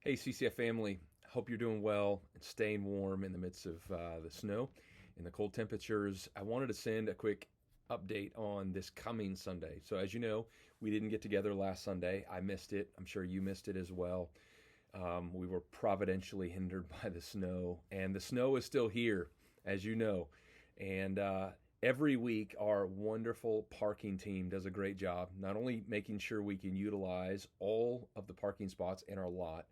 Hey, CCF family. Hope you're doing well and staying warm in the midst of the snow and the cold temperatures. I wanted to send a quick update on this coming Sunday. So, as you know, we didn't get together last Sunday. I missed it. I'm sure you missed it as well. We were providentially hindered by the snow, and the snow is still here, as you know. And every week, our wonderful parking team does a great job, not only making sure we can utilize all of the parking spots in our lot,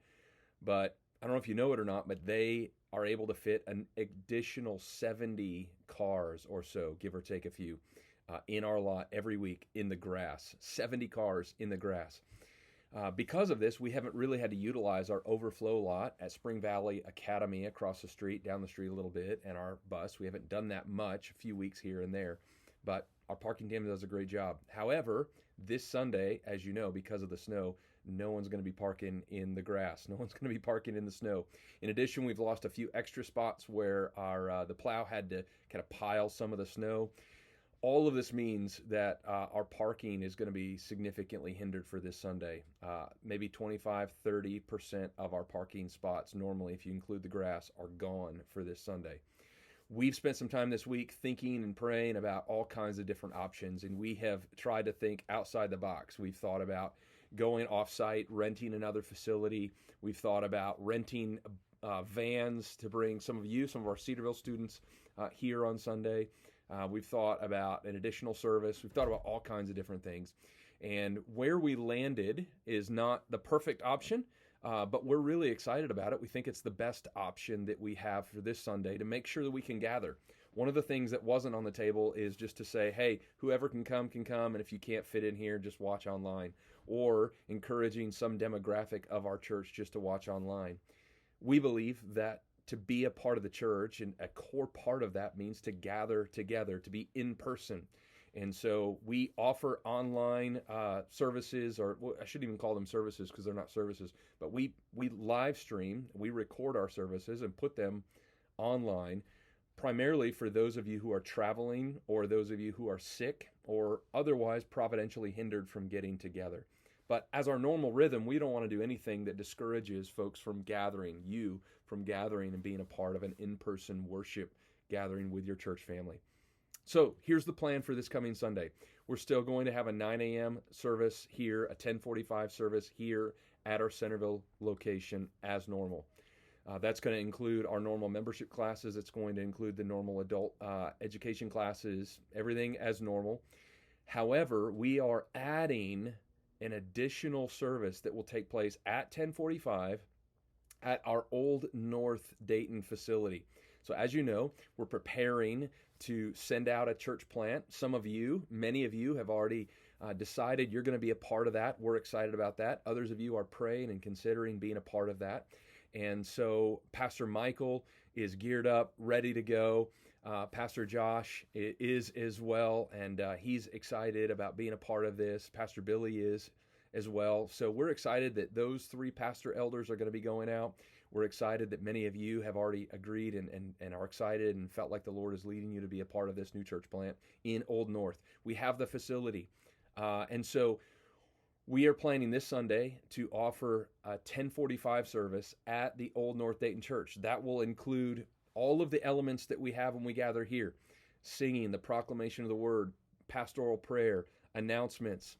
but I don't know if you know it or not, but they are able to fit an additional 70 cars or so, give or take a few, in our lot every week in the grass. 70 cars in the grass. Because of this, we haven't really had to utilize our overflow lot at Spring Valley Academy across the street, down the street a little bit, and our bus. We haven't done that much, a few weeks here and there, but our parking team does a great job. However, this Sunday, as you know, because of the snow, no one's going to be parking in the grass. No one's going to be parking in the snow. In addition, we've lost a few extra spots where our the plow had to kind of pile some of the snow. All of this means that our parking is going to be significantly hindered for this Sunday. Maybe 25-30% of our parking spots, normally, if you include the grass, are gone for this Sunday. We've spent some time this week thinking and praying about all kinds of different options, and we have tried to think outside the box. We've thought about going off-site, renting another facility. We've thought about renting vans to bring some of our Cedarville students here on Sunday. We've thought about an additional service. We've thought about all kinds of different things. And where we landed is not the perfect option, but we're really excited about it. We think it's the best option that we have for this Sunday to make sure that we can gather. One of the things that wasn't on the table is just to say, hey, whoever can come, and if you can't fit in here, just watch online, or encouraging some demographic of our church just to watch online. We believe that to be a part of the church, and a core part of that means to gather together, to be in person. And so we offer online services, or well, I shouldn't even call them services because they're not services, but we live stream, we record our services and put them online, primarily for those of you who are traveling or those of you who are sick or otherwise providentially hindered from getting together. But as our normal rhythm, we don't want to do anything that discourages folks from gathering, you from gathering and being a part of an in-person worship gathering with your church family. So here's the plan for this coming Sunday. We're still going to have a 9 a.m. service here, a 10:45 service here at our Centerville location as normal. That's going to include our normal membership classes. It's going to include the normal adult education classes, everything as normal. However, we are adding an additional service that will take place at 10:45 at our Old North Dayton facility. So as you know, we're preparing to send out a church plant. Many of you have already decided you're going to be a part of that. We're excited about that. Others of you are praying and considering being a part of that. And so Pastor Michael is geared up, ready to go. Pastor Josh is as well, and he's excited about being a part of this. Pastor Billy is as well. So we're excited that those three pastor elders are going to be going out. We're excited that many of you have already agreed and are excited and felt like the Lord is leading you to be a part of this new church plant in Old North. We have the facility. And so we are planning this Sunday to offer a 10:45 service at the Old North Dayton Church. That will include all of the elements that we have when we gather here: singing, the proclamation of the word, pastoral prayer, announcements,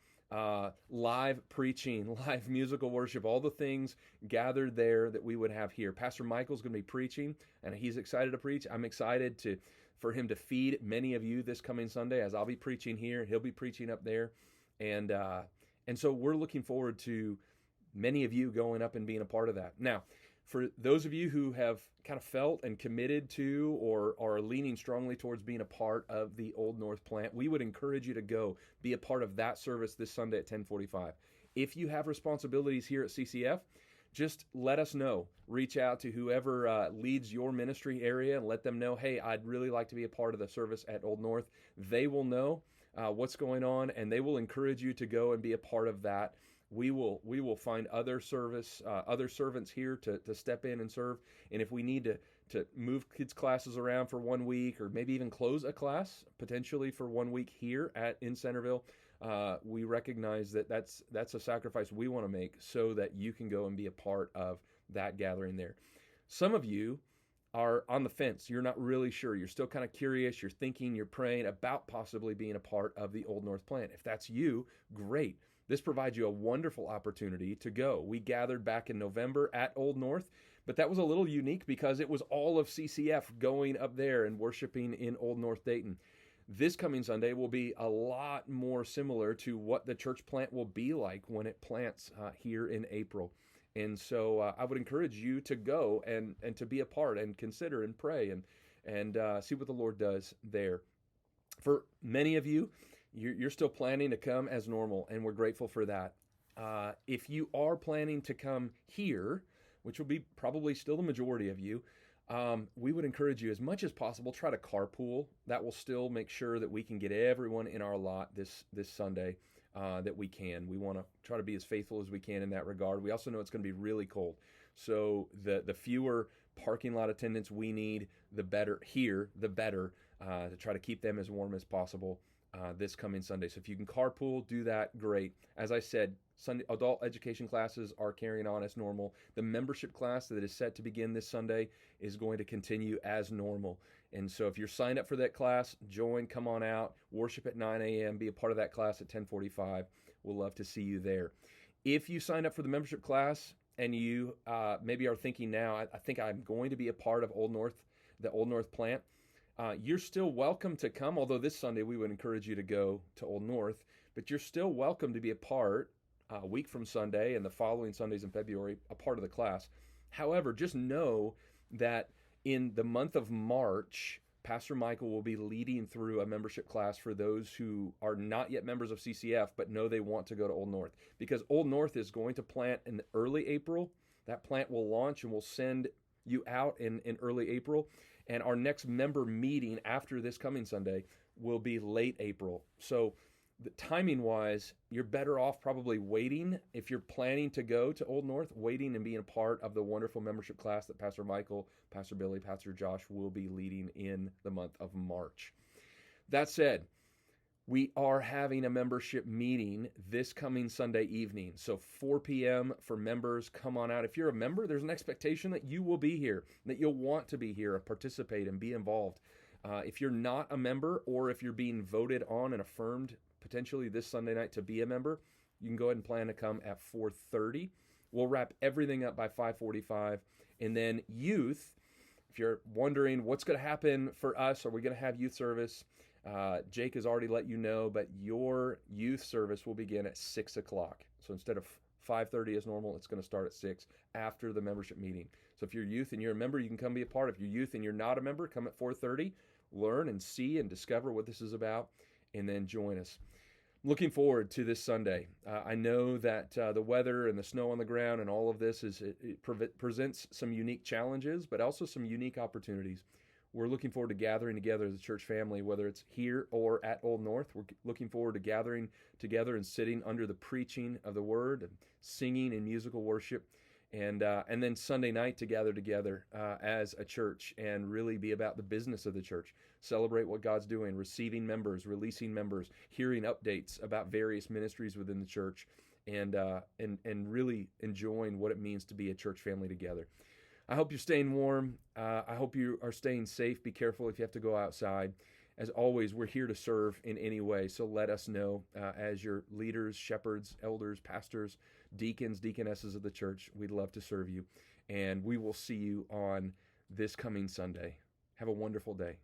live preaching, live musical worship, all the things gathered there that we would have here. Pastor Michael's going to be preaching, and he's excited to preach. I'm excited for him to feed many of you this coming Sunday, as I'll be preaching here, he'll be preaching up there. And so we're looking forward to many of you going up and being a part of that. Now, for those of you who have kind of felt and committed to or are leaning strongly towards being a part of the Old North plant, we would encourage you to go be a part of that service this Sunday at 10:45. If you have responsibilities here at CCF, just let us know. Reach out to whoever leads your ministry area and let them know, hey, I'd really like to be a part of the service at Old North. They will know what's going on, and they will encourage you to go and be a part of that. We will find other servants here to step in and serve. And if we need to move kids' classes around for 1 week, or maybe even close a class potentially for 1 week here in Centerville, We recognize that that's a sacrifice we want to make so that you can go and be a part of that gathering there. Some of you are on the fence. You're not really sure. You're still kind of curious. You're thinking, you're praying about possibly being a part of the Old North plant. If that's you, great. This provides you a wonderful opportunity to go. We gathered back in November at Old North, but that was a little unique because it was all of CCF going up there and worshiping in Old North Dayton. This coming Sunday will be a lot more similar to what the church plant will be like when it plants here in April. And so I would encourage you to go and to be a part and consider and pray and see what the Lord does there. For many of you, you're still planning to come as normal, and we're grateful for that. If you are planning to come here, which will be probably still the majority of you, we would encourage you as much as possible, try to carpool. That will still make sure that we can get everyone in our lot this Sunday that we can. We want to try to be as faithful as we can in that regard. We also know it's going to be really cold. So the fewer parking lot attendants we need, the better here, the better to try to keep them as warm as possible this coming Sunday. So if you can carpool, do that, great. As I said, Sunday adult education classes are carrying on as normal. The membership class that is set to begin this Sunday is going to continue as normal. And so if you're signed up for that class, join, come on out, worship at 9 a.m., be a part of that class at 10:45. We'll love to see you there. If you sign up for the membership class and you maybe are thinking now, I think I'm going to be a part of the Old North plant, you're still welcome to come, although this Sunday we would encourage you to go to Old North, but you're still welcome to be a part a week from Sunday and the following Sundays in February, a part of the class. However, just know that in the month of March, Pastor Michael will be leading through a membership class for those who are not yet members of CCF but know they want to go to Old North, because Old North is going to plant in early April. That plant will launch and will send you out in early April. And our next member meeting after this coming Sunday will be late April. So the timing-wise, you're better off probably waiting if you're planning to go to Old North, waiting and being a part of the wonderful membership class that Pastor Michael, Pastor Billy, Pastor Josh will be leading in the month of March. That said, we are having a membership meeting this coming Sunday evening. So 4 p.m. for members. Come on out. If you're a member, there's an expectation that you will be here, that you'll want to be here and participate and be involved. If you're not a member, or if you're being voted on and affirmed potentially this Sunday night to be a member, you can go ahead and plan to come at 4:30. We'll wrap everything up by 5:45. And then youth, if you're wondering what's going to happen for us, are we going to have youth service? Jake has already let you know, but your youth service will begin at 6 o'clock. So instead of 5:30 as normal, it's going to start at 6 after the membership meeting. So if you're youth and you're a member, you can come be a part. If you're youth and you're not a member, come at 4:30, learn and see and discover what this is about, and then join us. Looking forward to this Sunday. I know that the weather and the snow on the ground and all of this presents some unique challenges, but also some unique opportunities. We're looking forward to gathering together as a church family, whether it's here or at Old North. We're looking forward to gathering together and sitting under the preaching of the Word and singing and musical worship, and then Sunday night to gather together as a church and really be about the business of the church. Celebrate what God's doing, receiving members, releasing members, hearing updates about various ministries within the church, and really enjoying what it means to be a church family together. I hope you're staying warm. I hope you are staying safe. Be careful if you have to go outside. As always, we're here to serve in any way, so let us know as your leaders, shepherds, elders, pastors, deacons, deaconesses of the church. We'd love to serve you, and we will see you on this coming Sunday. Have a wonderful day.